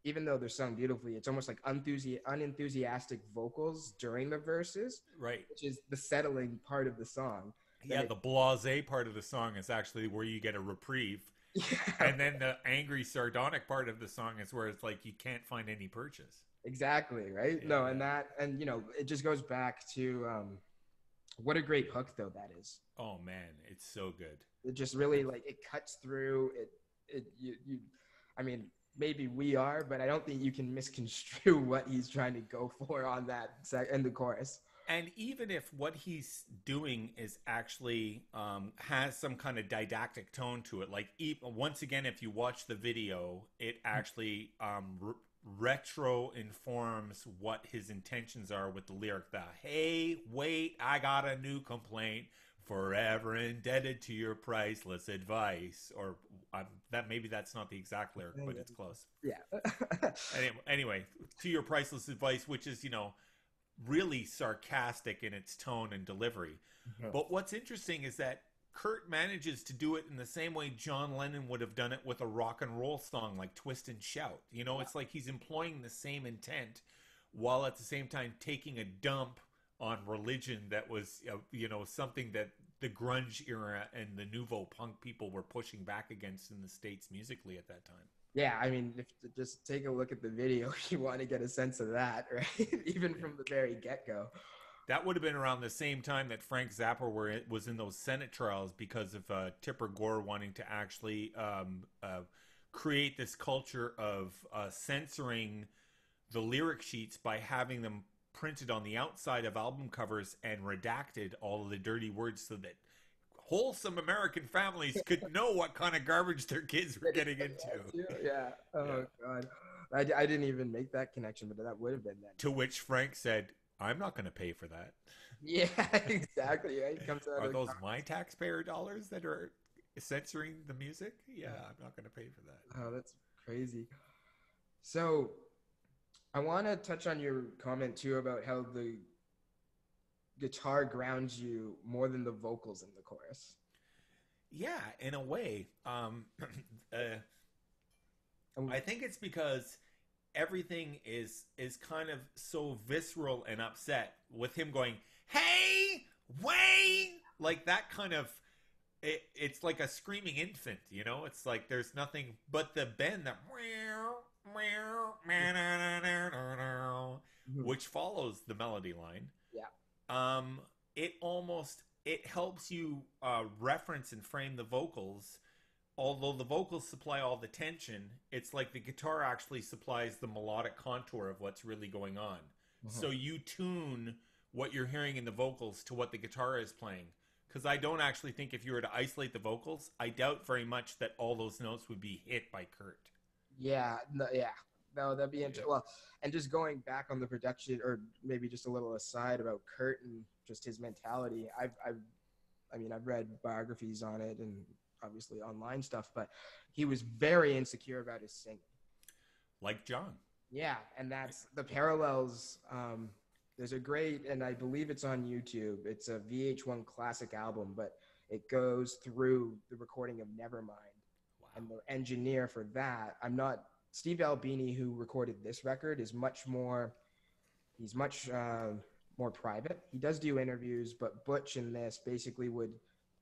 even though they're sung beautifully, it's almost like unenthusiastic vocals during the verses, Right. which is the settling part of the song. Yeah, the blasé part of the song is actually where you get a reprieve. Yeah, And then the angry, sardonic part of the song is where it's like you can't find any purchase. exactly, right? Yeah, No, yeah. and that, and it just goes back to what a great hook though that is. Oh man, it's so good. It just really, like, it cuts through you I mean, maybe we are, but I don't think you can misconstrue what he's trying to go for on that in the chorus. And even if what he's doing is actually has some kind of didactic tone to it, like once again, if you watch the video, it actually retro informs what his intentions are with the lyric. The "Hey, wait, I got a new complaint. Forever indebted to your priceless advice," or that maybe that's not the exact lyric, but it's close. Yeah. Anyway, to your priceless advice, which is really sarcastic in its tone and delivery. But what's interesting is that Kurt manages to do it in the same way John Lennon would have done it with a rock and roll song like Twist and Shout. It's like he's employing the same intent while at the same time taking a dump on religion that was, something that the grunge era and the nouveau punk people were pushing back against in the States musically at that time. Yeah, I mean, just take a look at the video, you want to get a sense of that, right? Even from the very get-go. That would have been around the same time that Frank Zappa was in those Senate trials because of Tipper Gore wanting to actually create this culture of censoring the lyric sheets by having them printed on the outside of album covers and redacted all of the dirty words so that wholesome American families could know what kind of garbage their kids were getting into. Yeah. Oh, God. I didn't even make that connection, but that would have been that. To which Frank said, "I'm not going to pay for that." Yeah, exactly. Right? Are those my taxpayer dollars that are censoring the music? Yeah, I'm not going to pay for that. Oh, that's crazy. So I want to touch on your comment too about how the guitar grounds you more than the vocals in the chorus. Yeah, in a way. I think it's because everything is kind of so visceral and upset with him going, "Hey, wait!" Like that kind of, it's like a screaming infant, It's like there's nothing but the bend that which follows the melody line. Yeah. It helps you reference and frame the vocals. Although the vocals supply all the tension, it's like the guitar actually supplies the melodic contour of what's really going on. So you tune what you're hearing in the vocals to what the guitar is playing. Because I don't actually think if you were to isolate the vocals, I doubt very much that all those notes would be hit by Kurt. Yeah. No, that'd be interesting. Well, and just going back on the production, or maybe just a little aside about Kurt and just his mentality. I've read biographies on it and obviously online stuff, but he was very insecure about his singing. Like John. Yeah, and that's the parallels. There's a great, and I believe it's on YouTube. It's a VH1 classic album, but it goes through the recording of Nevermind. Wow. And the engineer for that, I'm not Steve Albini, who recorded this record, is much more. He's much more private. He does do interviews, but Butch in this basically would.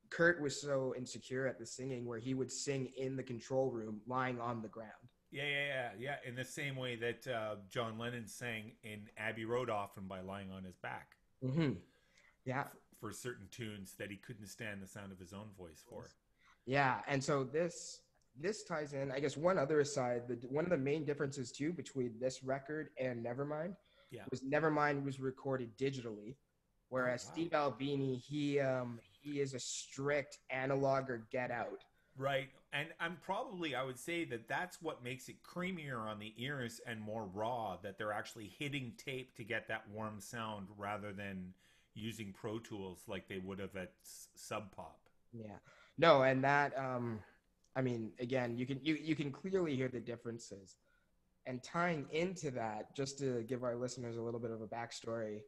Kurt was so insecure at the singing where he would sing in the control room, lying on the ground. Yeah. In the same way that John Lennon sang in Abbey Road often by lying on his back. Mm-hmm. Yeah. For certain tunes that he couldn't stand the sound of his own voice for. Yeah, and so this ties in. I guess one other aside, one of the main differences too between this record and Nevermind was Nevermind was recorded digitally, whereas Steve Albini he is a strict analog or get out. Right, and I would say that that's what makes it creamier on the ears and more raw. That they're actually hitting tape to get that warm sound rather than using Pro Tools like they would have at Sub Pop. Yeah, no, and that I mean, again, you can clearly hear the differences. And tying into that, just to give our listeners a little bit of a backstory,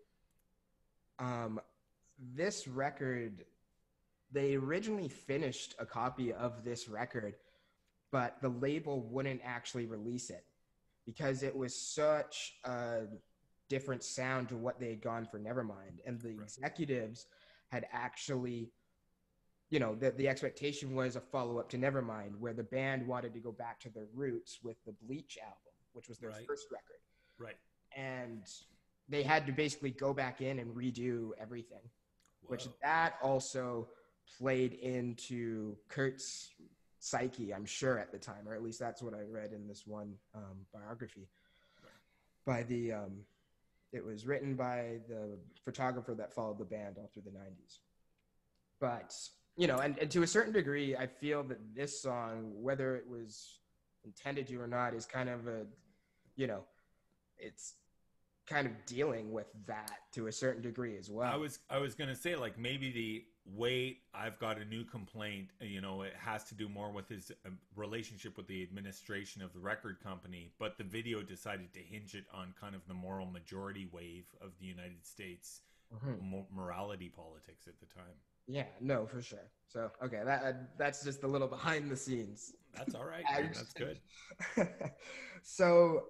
this record, they originally finished a copy of this record, but the label wouldn't actually release it because it was such a different sound to what they had gone for Nevermind. And the executives had actually, you know, the expectation was a follow-up to Nevermind, where the band wanted to go back to their roots with the Bleach album, which was their first record. Right. And they had to basically go back in and redo everything, which that also played into Kurt's psyche, I'm sure, at the time, or at least that's what I read in this one biography. By the, it was written by the photographer that followed the band all through the 90s. But, you know, and to a certain degree, I feel that this song, whether it was intended to or not, is kind of a, you know, it's kind of dealing with that to a certain degree as well. I was going to say, like, maybe the wait, I've got a new complaint, you know, it has to do more with his relationship with the administration of the record company, but the video decided to hinge it on kind of the moral majority wave of the United States morality politics at the time. Yeah, no, for sure. So, okay, that's just a little behind the scenes. That's all right, man. That's good. So,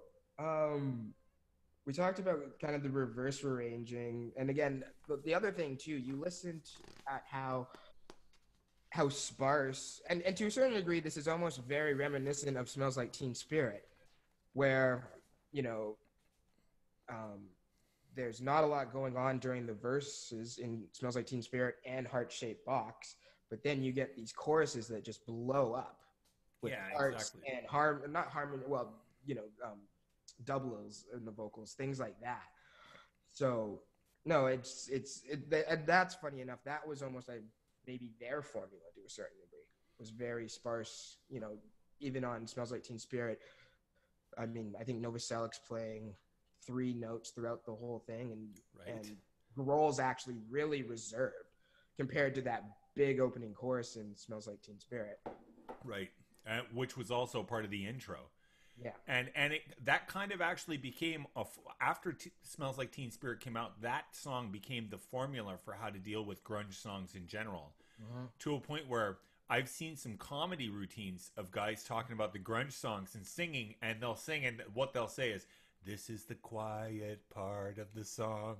we talked about kind of the reverse arranging, and again, the other thing too, you listened at how sparse, and to a certain degree, this is almost very reminiscent of Smells Like Teen Spirit, where, you know, there's not a lot going on during the verses in Smells Like Teen Spirit and Heart Shaped Box, but then you get these choruses that just blow up with parts and doubles in the vocals, things like that. So no, that's funny enough. That was almost like maybe their formula to a certain degree. It was very sparse, you know, even on Smells Like Teen Spirit. I mean, I think Novoselic's playing 3 notes throughout the whole thing, and Grohl's actually really reserved compared to that big opening chorus in Smells Like Teen Spirit. Right, which was also part of the intro. Yeah, and that kind of actually became after Smells Like Teen Spirit came out, that song became the formula for how to deal with grunge songs in general, to a point where I've seen some comedy routines of guys talking about the grunge songs and singing, and they'll sing, and what they'll say is, "This is the quiet part of the song.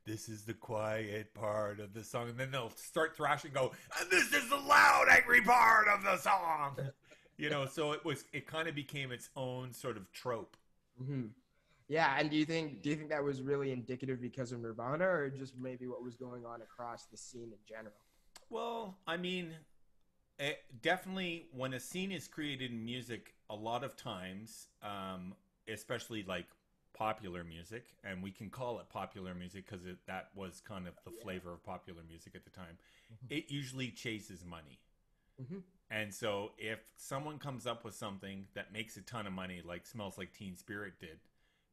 This is the quiet part of the song." And then they'll start thrashing and go, "And this is the loud, angry part of the song." You know, so it kind of became its own sort of trope. Mm-hmm. Yeah, and do you think that was really indicative because of Nirvana, or just maybe what was going on across the scene in general? Well, I mean, definitely when a scene is created in music, a lot of times, especially like popular music, and we can call it popular music because that was kind of the flavor of popular music at the time, it usually chases money. And so if someone comes up with something that makes a ton of money, like Smells Like Teen Spirit did,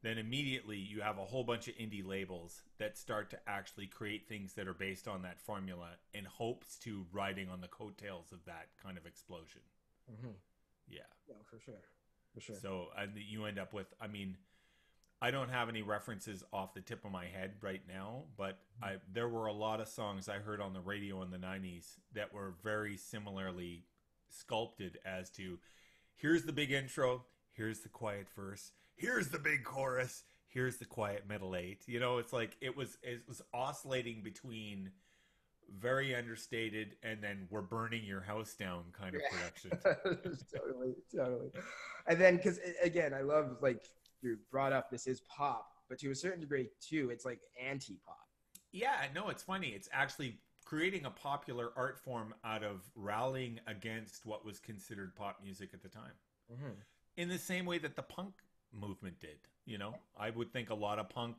then immediately you have a whole bunch of indie labels that start to actually create things that are based on that formula in hopes to riding on the coattails of that kind of explosion. Yeah, for sure. So you end up with, I mean, I don't have any references off the tip of my head right now, but there were a lot of songs I heard on the radio in the 90s that were very similarly sculpted as to, here's the big intro, here's the quiet verse, here's the big chorus, here's the quiet middle eight. You know, it's like it was oscillating between very understated and then we're burning your house down kind of production. Totally. And then, because again, I love, like, you brought up, this is pop, but to a certain degree too, it's like anti-pop. Yeah, no, it's funny. It's actually creating a popular art form out of rallying against what was considered pop music at the time. Mm-hmm. In the same way that the punk movement did. You know, I would think a lot of punk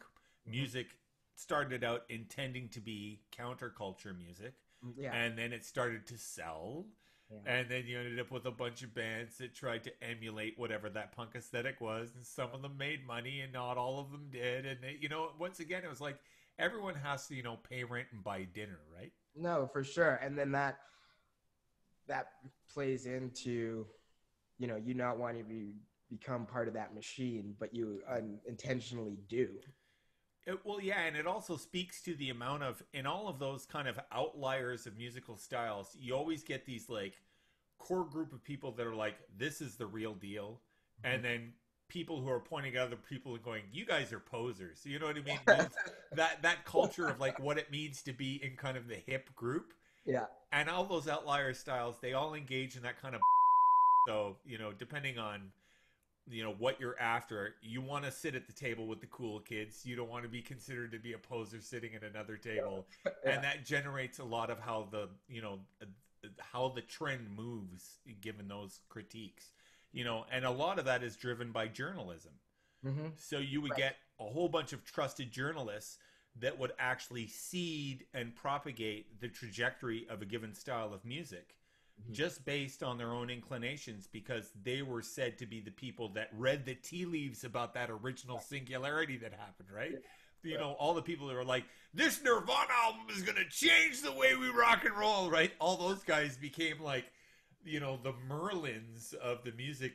music started out intending to be counterculture music. Yeah. And then it started to sell. Yeah. And then you ended up with a bunch of bands that tried to emulate whatever that punk aesthetic was. And some of them made money and not all of them did. And, they, you know, once again, it was like everyone has to, you know, pay rent and buy dinner, right? No, for sure. And then that plays into, you know, you not wanting to become part of that machine, but you unintentionally do. Well, yeah, and it also speaks to the amount of, in all of those kind of outliers of musical styles, you always get these like core group of people that are like, this is the real deal. Mm-hmm. And then people who are pointing at other people and going, you guys are posers. You know what I mean? that culture of like what it means to be in kind of the hip group. Yeah. And all those outlier styles, they all engage in that kind of, so, you know, depending on, you know, what you're after, you want to sit at the table with the cool kids. You don't want to be considered to be a poser sitting at another table. Yeah. And that generates a lot of how the, you know, how the trend moves given those critiques, you know, and a lot of that is driven by journalism. Mm-hmm. So you would get a whole bunch of trusted journalists that would actually seed and propagate the trajectory of a given style of music. Mm-hmm. Just based on their own inclinations, because they were said to be the people that read the tea leaves about that original singularity that happened, right? Yeah. You know, all the people that were like, this Nirvana album is going to change the way we rock and roll, right? All those guys became like, you know, the Merlins of the music,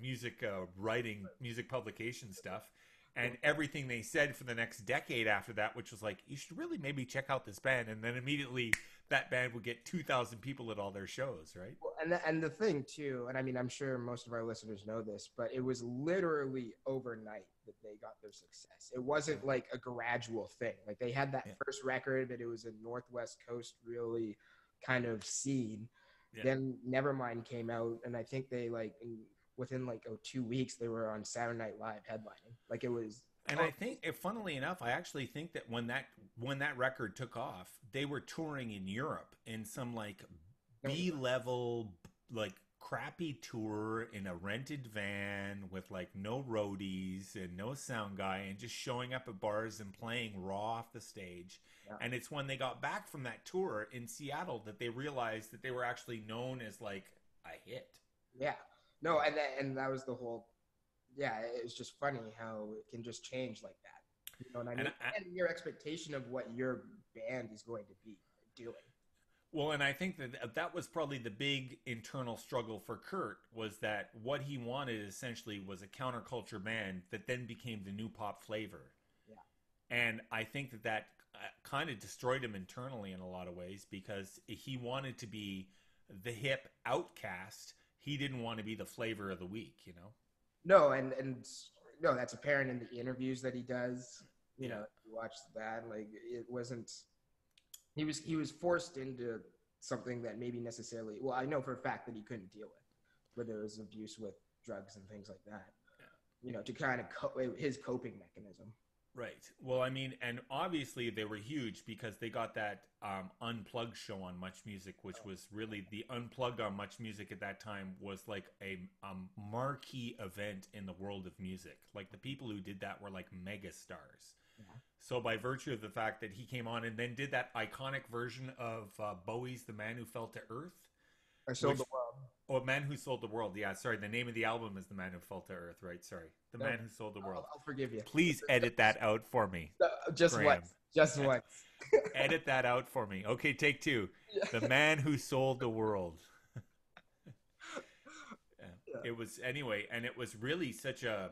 music writing, music publication stuff. And everything they said for the next decade after that, which was like, you should really maybe check out this band. And then immediately that band would get 2,000 people at all their shows, right? Well, and the thing, too, and I mean, I'm sure most of our listeners know this, but it was literally overnight that they got their success. It wasn't like a gradual thing. Like they had that first record that it was a Northwest Coast really kind of scene. Yeah. Then Nevermind came out, and I think they like... within like 2 weeks, they were on Saturday Night Live headlining. Like it was. And I think, funnily enough, I actually think that when that record took off, they were touring in Europe in some like B-level, like crappy tour in a rented van with like no roadies and no sound guy, and just showing up at bars and playing raw off the stage. Yeah. And it's when they got back from that tour in Seattle that they realized that they were actually known as like a hit. Yeah. No, and that was the whole, it's just funny how it can just change like that. You know what I mean? And your expectation of what your band is going to be doing. Well, and I think that was probably the big internal struggle for Kurt, was that what he wanted essentially was a counterculture band that then became the new pop flavor. Yeah. And I think that kind of destroyed him internally in a lot of ways, because he wanted to be the hip outcast. He didn't want to be the flavor of the week, you know? No, and no, that's apparent in the interviews that he does. You know, you watch that, like it wasn't, he was forced into something that maybe necessarily, well, I know for a fact that he couldn't deal with, whether it was abuse with drugs and things like that. Yeah. You know, to kind of his coping mechanism. Right. Well, I mean, and obviously they were huge because they got that Unplugged show on Much Music, which was really the Unplugged on Much Music at that time was like a marquee event in the world of music. Like the people who did that were like mega stars. Yeah. So by virtue of the fact that he came on and then did that iconic version of Bowie's The Man Who Fell to Earth. I Sold the World. Oh, Man Who Sold the World. Yeah, sorry. The name of the album is The Man Who Fell to Earth, right? Sorry. The Man Who Sold the World. I'll forgive you. Please edit that out for me. Just Graham. Once. Just once. Edit that out for me. Okay, take two. The Man Who Sold the World. It was, anyway, and it was really such a,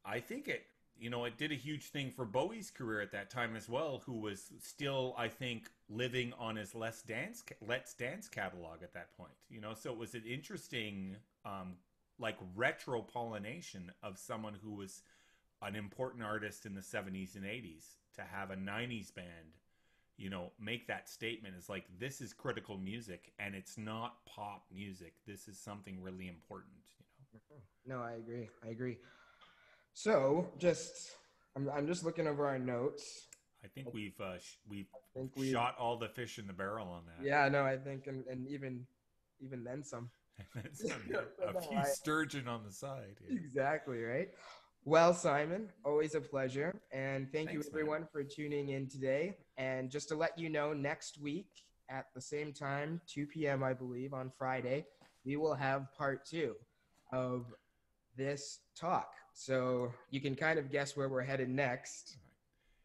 I think it it did a huge thing for Bowie's career at that time as well, who was still, I think, living on his Let's Dance catalog at that point. So it was an interesting, like retro pollination of someone who was an important artist in the 70s and 80s to have a 90s band, make that statement. Is like, this is critical music and it's not pop music. This is something really important. No, I agree. I agree. So I'm just looking over our notes. I think we've shot all the fish in the barrel on that. Yeah, no, I think, and even then some. A few sturgeon on the side. Yeah. Exactly, right? Well, Simon, always a pleasure. And thank you, everyone, man, for tuning in today. And just to let you know, next week at the same time, 2 p.m., I believe, on Friday, we will have part 2 of this talk. So you can kind of guess where we're headed next.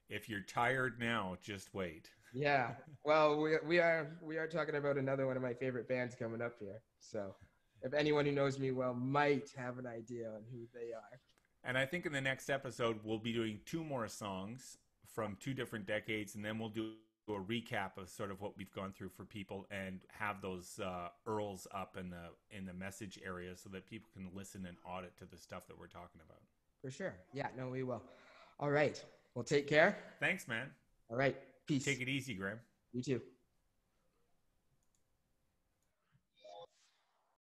If you're tired now, just wait. Yeah. Well, we are talking about another one of my favorite bands coming up here. So if anyone who knows me well might have an idea on who they are. And I think in the next episode, we'll be doing 2 more songs from 2 different decades, and then we'll do a recap of sort of what we've gone through for people and have those URLs up in the message area so that people can listen and audit to the stuff that we're talking about. For sure. Yeah, no, we will. All right. Well, take care. Thanks, man. All right. Peace. Take it easy, Graham. You too.